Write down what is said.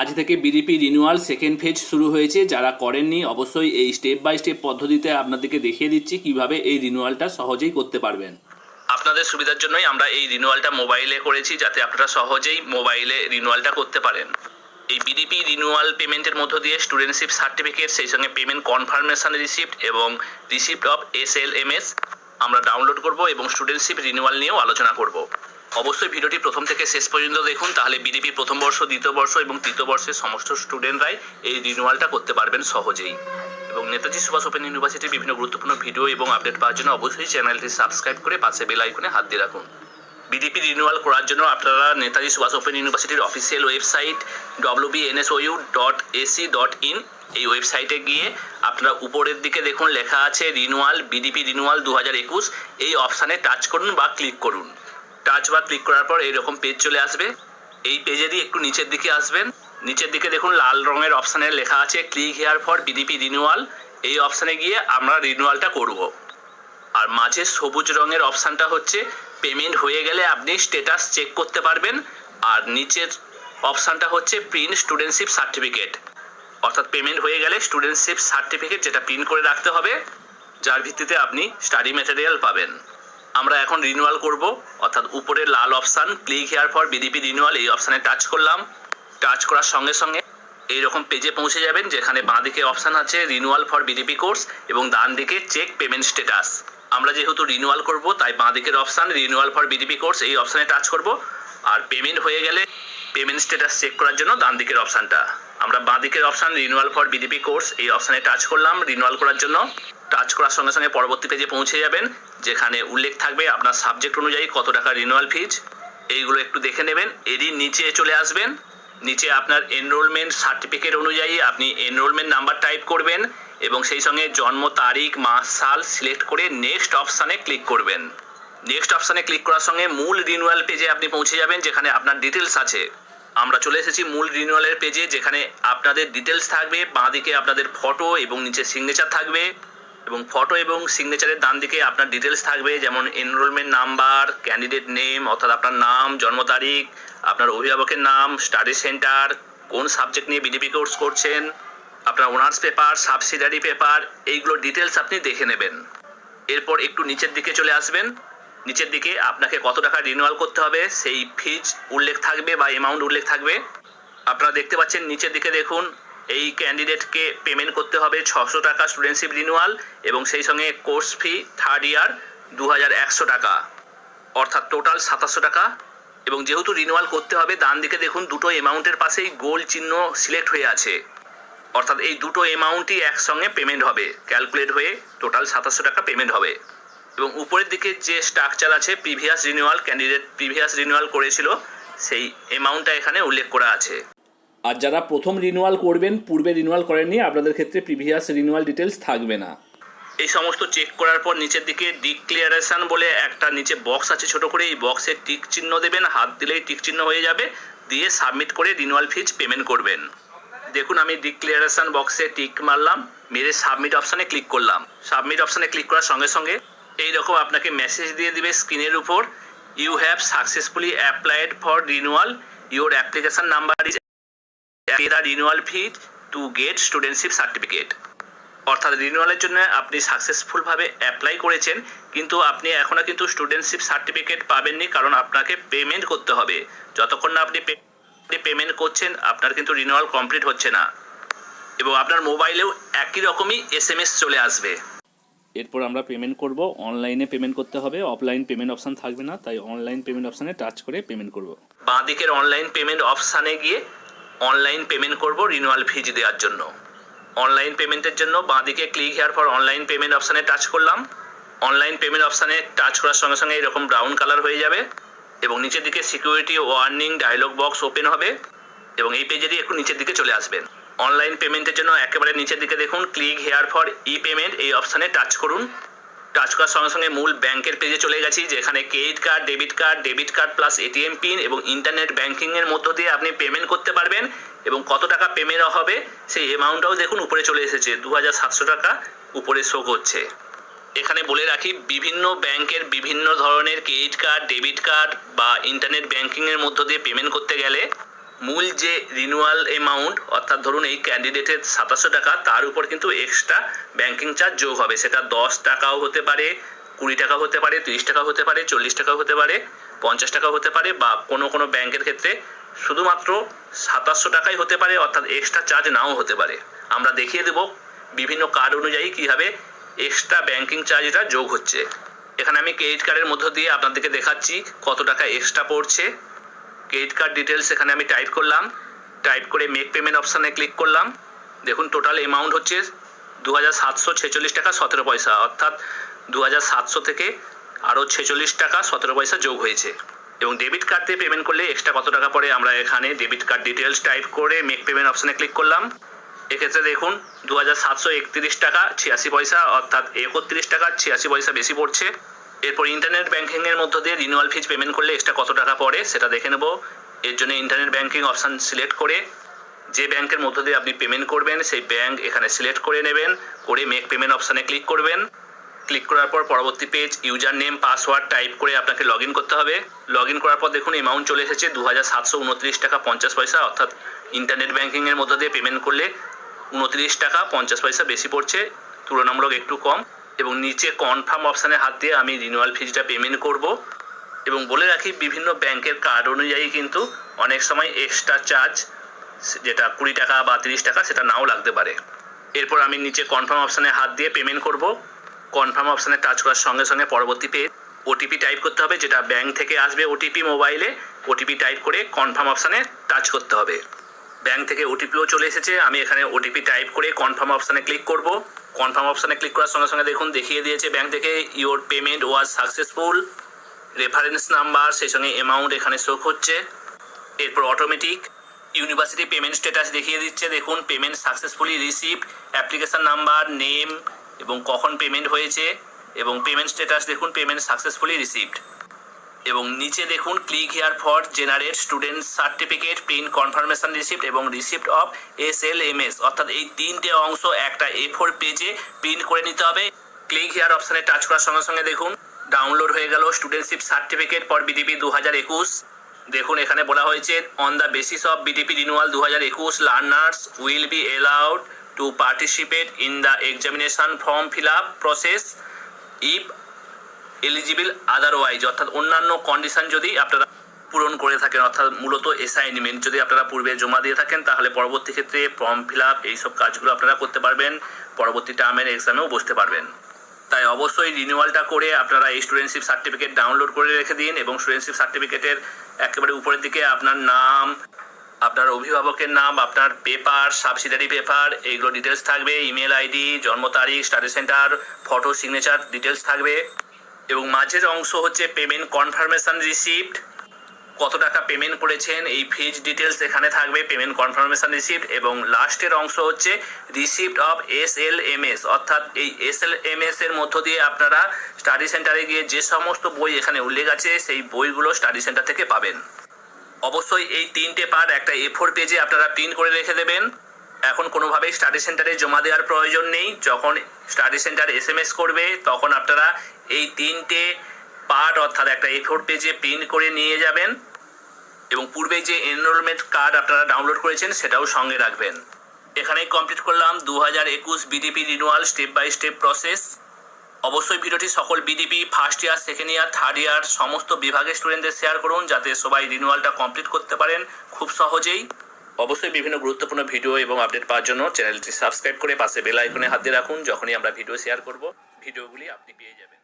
আজ থেকে BDP renewal second phase শুরু হয়েছে। যারা করেননি অবশ্যই এই স্টেপ বাই স্টেপ পদ্ধতিতে আপনাদেরকে দেখিয়ে দিচ্ছি কিভাবে এই রিনিউয়ালটা সহজেই করতে পারবেন। আপনাদের সুবিধার জন্যই আমরা এই রিনিউয়ালটা মোবাইলে করেছি, যাতে আপনারা সহজেই মোবাইলে রিনিউয়ালটা করতে পারেন। এই বিডিপি রিনিউয়াল পেমেন্টের মধ্য দিয়ে স্টুডেন্টশিপ সার্টিফিকেট, সেই সঙ্গে পেমেন্ট কনফার্মেশন রিসিপ্ট এবং রিসিপ্ট অফ SLMS আমরা ডাউনলোড করব এবং স্টুডেন্টশিপ রিনিউয়াল নিয়েও আলোচনা করব। অবশ্যই ভিডিওটি প্রথম থেকে শেষ পর্যন্ত দেখুন, তাহলে বিডিপি প্রথম বর্ষ, দ্বিতীয় বর্ষ এবং তৃতীয় বর্ষের সমস্ত স্টুডেন্টরাই এই রিনিউয়ালটা করতে পারবেন সহজেই। এবং নেতাজি সুভাষ ওপেন ইউনিভার্সিটির বিভিন্ন গুরুত্বপূর্ণ ভিডিও এবং আপডেট পাওয়ার জন্য অবশ্যই চ্যানেলটি সাবস্ক্রাইব করে পাশে বেল আইকনে হাত দিয়ে রাখুন। বিডিপি রিনিউয়াল করার জন্য আপনারা নেতাজি সুভাষ ওপেন ইউনিভার্সিটির অফিসিয়াল ওয়েবসাইট NSOU.ac.in এই ওয়েবসাইটে গিয়ে আপনারা উপরের দিকে দেখুন লেখা আছে রিনিউয়াল, বিডিপি রিনিউয়াল 2021, এই অপশানে টাচ করুন বা ক্লিক করুন। টাচ বা ক্লিক করার পর এইরকম পেজ চলে আসবে। এই পেজেরই একটু নিচের দিকে আসবেন। নিচের দিকে দেখুন লাল রঙের অপশানে লেখা আছে click here for BDP renewal. এই অপশানে গিয়ে আমরা রিনিউয়ালটা করব। আর মাঝে সবুজ রঙের অপশানটা হচ্ছে পেমেন্ট হয়ে গেলে আপনি স্ট্যাটাস চেক করতে পারবেন। আর নিচের অপশানটা হচ্ছে প্রিন্ট স্টুডেন্টশিপ সার্টিফিকেট, অর্থাৎ পেমেন্ট হয়ে গেলে স্টুডেন্টশিপ সার্টিফিকেট যেটা প্রিন্ট করে রাখতে হবে, যার ভিত্তিতে আপনি স্টাডি ম্যাটেরিয়াল পাবেন। আমরা এখন রিনিউয়াল করব, অর্থাৎ উপরে লাল option click here for BDP renewal এই অপশানে টাচ করলাম। টাচ করার সঙ্গে সঙ্গে এইরকম পেজে পৌঁছে যাবেন, যেখানে বাঁ দিকে অপশান আছে রিনিউয়াল ফর বিডিপি কোর্স এবং ডান দিকে চেক পেমেন্ট স্ট্যাটাস। আমরা যেহেতু রিনিউয়াল করব তাই বাঁ দিকের option renewal for BDP course এই অপশানে টাচ করব। আর পেমেন্ট হয়ে গেলে পেমেন্ট স্ট্যাটাস চেক করার জন্য ডান দিকের অপশানটা, আমরা বাঁ দিকের option renewal for BDP course এই অপশানে টাচ করলাম রিনিউয়াল করার জন্য। টাচ করার সঙ্গে সঙ্গে পরবর্তী পেজে পৌঁছে যাবেন, যেখানে উল্লেখ থাকবে আপনার সাবজেক্ট অনুযায়ী কত টাকা রিনিউয়াল ফিজ, এইগুলো একটু দেখে নেবেন। এরই নিচে চলে আসবেন। নিচে আপনার এনরোলমেন্ট সার্টিফিকেট অনুযায়ী আপনি এনরোলমেন্ট নাম্বার টাইপ করবেন এবং সেই সঙ্গে জন্ম তারিখ, মাস, সাল সিলেক্ট করে নেক্সট অপশানে ক্লিক করবেন। নেক্সট অপশানে ক্লিক করার সঙ্গে মূল রিনিউয়াল পেজে আপনি পৌঁছে যাবেন, যেখানে আপনার ডিটেলস আছে। আমরা চলে এসেছি মূল রিনিউয়ালের পেজে, যেখানে আপনাদের ডিটেলস থাকবে। বাঁ দিকে আপনাদের ফটো এবং নিচে সিগনেচার থাকবে এবং ফটো এবং সিগনেচারের ডান দিকে আপনার ডিটেলস থাকবে, যেমন এনরোলমেন্ট নাম্বার, ক্যান্ডিডেট নেম অর্থাৎ আপনার নাম, জন্ম তারিখ, আপনার অভিভাবকের নাম, স্টাডি সেন্টার, কোন সাবজেক্ট নিয়ে বিডিপি কোর্স করছেন, আপনার অনার্স পেপার, সাবসিডারি পেপার, এইগুলো ডিটেলস আপনি দেখে নেবেন। এরপর একটু নিচের দিকে চলে আসবেন। নিচের দিকে আপনাকে কত টাকা রিনিউয়াল করতে হবে সেই ফিজ উল্লেখ থাকবে বা অ্যামাউন্ট উল্লেখ থাকবে। আপনারা দেখতে পাচ্ছেন নিচের দিকে দেখুন এই ক্যান্ডিডেটকে পেমেন্ট করতে হবে 600 টাকা স্টুডেন্টশিপ রিনিউয়াল এবং সেই সঙ্গে কোর্স ফি থার্ড ইয়ার 2100 টাকা, অর্থাৎ টোটাল 2700 টাকা। এবং যেহেতু রিনিউয়াল করতে হবে, ডান দিকে দেখুন দুটো অ্যামাউন্টের পাশেই গোল চিহ্ন সিলেক্ট হয়ে আছে, অর্থাৎ এই দুটো অ্যামাউন্টই একসঙ্গে পেমেন্ট হবে, ক্যালকুলেট হয়ে টোটাল 2700 টাকা পেমেন্ট হবে। এবং উপরের দিকে যে স্ট্রাকচার আছে previous renewal, candidate previous renewal করেছিল সেই অ্যামাউন্টটা এখানে উল্লেখ করা আছে। আর যারা প্রথম রিনিউয়াল করবেন, পূর্বে রিনিউয়াল করেননি, আপনাদের ক্ষেত্রে প্রিভিয়াস রিনিউয়াল ডিটেলস থাকবে না। এই সমস্ত চেক করার পর নিচের দিকে ডিক্লিয়ারেশন বলে একটা নিচে বক্স আছে ছোট করে, এই বক্সে টিক চিহ্ন দেবেন, হাত দিলেই টিক চিহ্ন হয়ে যাবে, দিয়ে সাবমিট করে রিনিউয়াল ফিজ পেমেন্ট করবেন। দেখুন আমি ডিক্লিয়ারেশন বক্সে টিক মারলাম, মেরে সাবমিট অপশানে ক্লিক করলাম। সাবমিট অপশানে ক্লিক করার সঙ্গে সঙ্গে এইরকম আপনাকে মেসেজ দিয়ে দিবে স্ক্রিনের উপর, you have successfully applied for renewal, your application number is pay the renewal fee to get studentship certificate. অর্থাৎ রিনিউয়ালের জন্য আপনি সাকসেসফুলভাবে অ্যাপ্লাই করেছেন, কিন্তু আপনি এখনও কিন্তু স্টুডেন্টশিপ সার্টিফিকেট পাবেননি, কারণ আপনাকে পেমেন্ট করতে হবে। যতক্ষণ না আপনি পেমেন্ট করছেন আপনার কিন্তু রিনিউয়াল কমপ্লিট হচ্ছে না। এবং আপনার মোবাইলেও একই রকমই SMS চলে আসবে। এরপর আমরা পেমেন্ট করব। অনলাইনে পেমেন্ট করতে হবে, অফলাইন পেমেন্ট অপশান থাকবে না, তাই অনলাইন পেমেন্ট অপশানে টাচ করে পেমেন্ট করব। বাঁ দিকের অনলাইন পেমেন্ট অপশানে গিয়ে অনলাইন পেমেন্ট করব রিনিউয়াল ফিজ দেওয়ার জন্য। অনলাইন পেমেন্টের জন্য বাঁ দিকে click here for online payment অপশানে টাচ করলাম। অনলাইন পেমেন্ট অপশানে টাচ করার সঙ্গে সঙ্গে এরকম ব্রাউন কালার হয়ে যাবে এবং নিচের দিকে security warning dialogue box open হবে এবং এই পেজেরই একটু নিচের দিকে চলে আসবেন। অনলাইন পেমেন্টের জন্য একেবারে নিচের দিকে দেখুন click here for E payment এই অপশানে টাচ করুন। টাচ করার সঙ্গে সঙ্গে মূল ব্যাংকের পেজে চলে গেছি, যেখানে credit card, debit card plus ATM pin এবং ইন্টারনেট ব্যাংকিংয়ের মধ্য দিয়ে আপনি পেমেন্ট করতে পারবেন। এবং কত টাকা পেমেন্ট হবে সেই অ্যামাউন্টটাও দেখুন উপরে চলে এসেছে, 2700 টাকা উপরে শো করছে। এখানে বলে রাখি বিভিন্ন ব্যাংকের বিভিন্ন ধরনের ক্রেডিট কার্ড, ডেবিট কার্ড বা ইন্টারনেট ব্যাংকিংয়ের মধ্য দিয়ে পেমেন্ট করতে গেলে মূল যে রিনিউয়াল অ্যামাউন্ট অর্থাৎ ধরুন এই ক্যান্ডিডেটের 2700 টাকা, তার উপর কিন্তু এক্সট্রা ব্যাংকিং চার্জ যোগ হবে। সেটা 10 টাকাও হতে পারে, 20 টাকা হতে পারে, 30 টাকা হতে পারে, 40 টাকা হতে পারে, 50 টাকা হতে পারে, বা কোনো কোনো ব্যাংকের ক্ষেত্রে শুধুমাত্র 2700 টাকাই হতে পারে, অর্থাৎ এক্সট্রা চার্জ নাও হতে পারে। আমরা দেখিয়ে দেব বিভিন্ন কার্ড অনুযায়ী কীভাবে এক্সট্রা ব্যাংকিং চার্জটা যোগ হচ্ছে। এখানে আমি ক্রেডিট কার্ডের মধ্য দিয়ে আপনাদেরকে দেখাচ্ছি কত টাকা এক্সট্রা পড়ছে। ক্রেডিট কার্ড ডিটেলস এখানে আমি টাইপ করলাম, টাইপ করে মেক পেমেন্ট অপশানে ক্লিক করলাম। দেখুন টোটাল অ্যামাউন্ট হচ্ছে 2746 টাকা 17 পয়সা, অর্থাৎ 2700 থেকে আরও 46 টাকা 17 পয়সা যোগ হয়েছে। এবং ডেবিট কার্ড দিয়ে পেমেন্ট করলে এক্সট্রা কত টাকা পড়ে আমরা এখানে ডেবিট কার্ড ডিটেলস টাইপ করে মেক পেমেন্ট অপশানে ক্লিক করলাম। এক্ষেত্রে দেখুন 2731 টাকা 86 পয়সা, অর্থাৎ 31 টাকা 86 পয়সা বেশি পড়ছে। এরপর ইন্টারনেট ব্যাংকিংয়ের মধ্য দিয়ে রিনিউয়াল ফিজ পেমেন্ট করলে এক্সট্রা কত টাকা পড়ে সেটা দেখে নেব। এর জন্য ইন্টারনেট ব্যাংকিং অপশান সিলেক্ট করে যে ব্যাংকের মধ্য দিয়ে আপনি পেমেন্ট করবেন সেই ব্যাংক এখানে সিলেক্ট করে নেবেন, করে মেক পেমেন্ট অপশানে ক্লিক করবেন। ক্লিক করার পর পরবর্তী page user name password type করে আপনাকে লগ ইন করতে হবে। লগ ইন করার পর দেখুন অ্যামাউন্ট চলে এসেছে 2729 টাকা 50 পয়সা, অর্থাৎ ইন্টারনেট ব্যাংকিংয়ের মধ্য দিয়ে পেমেন্ট করলে 29 টাকা 50 পয়সা বেশি পড়ছে, তুলনামূলক একটু কম। এবং নিচে কনফার্ম অপশানে হাত দিয়ে আমি রিনিউয়াল ফিজটা পেমেন্ট করব। এবং বলে রাখি বিভিন্ন ব্যাংকের কার্ড অনুযায়ী কিন্তু অনেক সময় এক্সট্রা চার্জ, যেটা 20 টাকা বা 30 টাকা, সেটা নাও লাগতে পারে। এরপর আমি নিচে কনফার্ম অপশানে হাত দিয়ে পেমেন্ট করব। কনফার্ম অপশানে টাচ করার সঙ্গে সঙ্গে পরবর্তী পেজ ওটিপি টাইপ করতে হবে, যেটা ব্যাংক থেকে আসবে ওটিপি মোবাইলে। ওটিপি টাইপ করে কনফার্ম অপশানে টাচ করতে হবে। ব্যাংক থেকে ওটিপিও চলে এসেছে, আমি এখানে ওটিপি টাইপ করে কনফার্ম অপশানে ক্লিক করব। কনফার্ম অপশানে ক্লিক করার সঙ্গে সঙ্গে দেখুন দেখিয়ে দিয়েছে ব্যাংক থেকে your payment was successful, reference number সেই সঙ্গে অ্যামাউন্ট এখানে শো হচ্ছে। এরপর অটোমেটিক ইউনিভার্সিটি পেমেন্ট স্ট্যাটাস দেখিয়ে দিচ্ছে, দেখুন payment successfully received, application number, name এবং কখন পেমেন্ট হয়েছে, এবং পেমেন্ট স্ট্যাটাস দেখুন পেমেন্ট সাকসেসফুলি রিসিভড। এবং নিচে দেখুন click here for generate student certificate, print confirmation receipt এবং রিসিপ্ট অফ SLMS, অর্থাৎ এই তিনটে অংশ একটা A4 পেজে প্রিন্ট করে নিতে হবে। ক্লিক হিয়ার অপশানে টাচ করার সঙ্গে সঙ্গে দেখুন ডাউনলোড হয়ে গেল স্টুডেন্টশিপ সার্টিফিকেট ফর BDP 2021। দেখুন এখানে বলা হয়েছে on the basis of BDP renewal 2021 learners will be allowed to participate in the examination form fill up process if eligible otherwise, অর্থাৎ অন্যান্য কন্ডিশন যদি আপনারা পূরণ করে থাকেন, অর্থাৎ মূলত অ্যাসাইনমেন্ট যদি আপনারা পূর্বে জমা দিয়ে থাকেন তাহলে পরবর্তী ক্ষেত্রে ফর্ম ফিল আপ এইসব কাজগুলো আপনারা করতে পারবেন, পরবর্তী টার্মের এক্সামেও বসতে পারবেন। তাই অবশ্যই রিনিউয়ালটা করে আপনারা এই স্টুডেন্টশিপ সার্টিফিকেট ডাউনলোড করে রেখে দিন। এবং স্টুডেন্টশিপ সার্টিফিকেটের একেবারে উপরের দিকে আপনার নাম, আপনার অভিভাবকের নাম, আপনার পেপার, সাবসিডারি পেপার, এইগুলো ডিটেলস থাকবে, ইমেল আইডি, জন্ম তারিখ, study centre, photo, signature details থাকবে। এবং মাঝের অংশ হচ্ছে পেমেন্ট কনফার্মেশন রিসিপ্ট, কত টাকা পেমেন্ট করেছেন এই ফিজ ডিটেলস এখানে থাকবে, পেমেন্ট কনফার্মেশন রিসিপ্ট। এবং লাস্টের অংশ হচ্ছে রিসিপ্ট অফ SLMS, অর্থাৎ এই SLMS এর মধ্য দিয়ে আপনারা স্টাডি সেন্টারে গিয়ে যে সমস্ত বই এখানে উল্লেখ আছে সেই বইগুলো স্টাডি সেন্টার থেকে পাবেন। অবশ্যই এই তিনটে পার্ট একটা A4 পেজে আপনারা প্রিন্ট করে রেখে দেবেন। এখন কোনোভাবেই স্টাডি সেন্টারে জমা দেওয়ার প্রয়োজন নেই। যখন স্টাডি সেন্টার SMS করবে তখন আপনারা এই তিনটে পার্ট অর্থাৎ একটা A4 পেজে প্রিন্ট করে নিয়ে যাবেন এবং পূর্বে যে এনরোলমেন্ট কার্ড আপনারা ডাউনলোড করেছেন সেটাও সঙ্গে রাখবেন। এখানেই কমপ্লিট করলাম 2021 BDP renewal step by step process. অবশ্যই ভিডিওটি সকল BDP first year, second year, third year সমস্ত বিভাগের স্টুডেন্টদের শেয়ার করুন যাতে সবাই রিনিউয়ালটা কমপ্লিট করতে পারেন খুব সহজেই। অবশ্যই বিভিন্ন গুরুত্বপূর্ণ ভিডিও এবং আপডেট পাওয়ার জন্য চ্যানেলটি সাবস্ক্রাইব করে পাশে বেল আইকনে হাত দিয়ে রাখুন। যখনই আমরা ভিডিও শেয়ার করব ভিডিওগুলি আপনি পেয়ে যাবেন।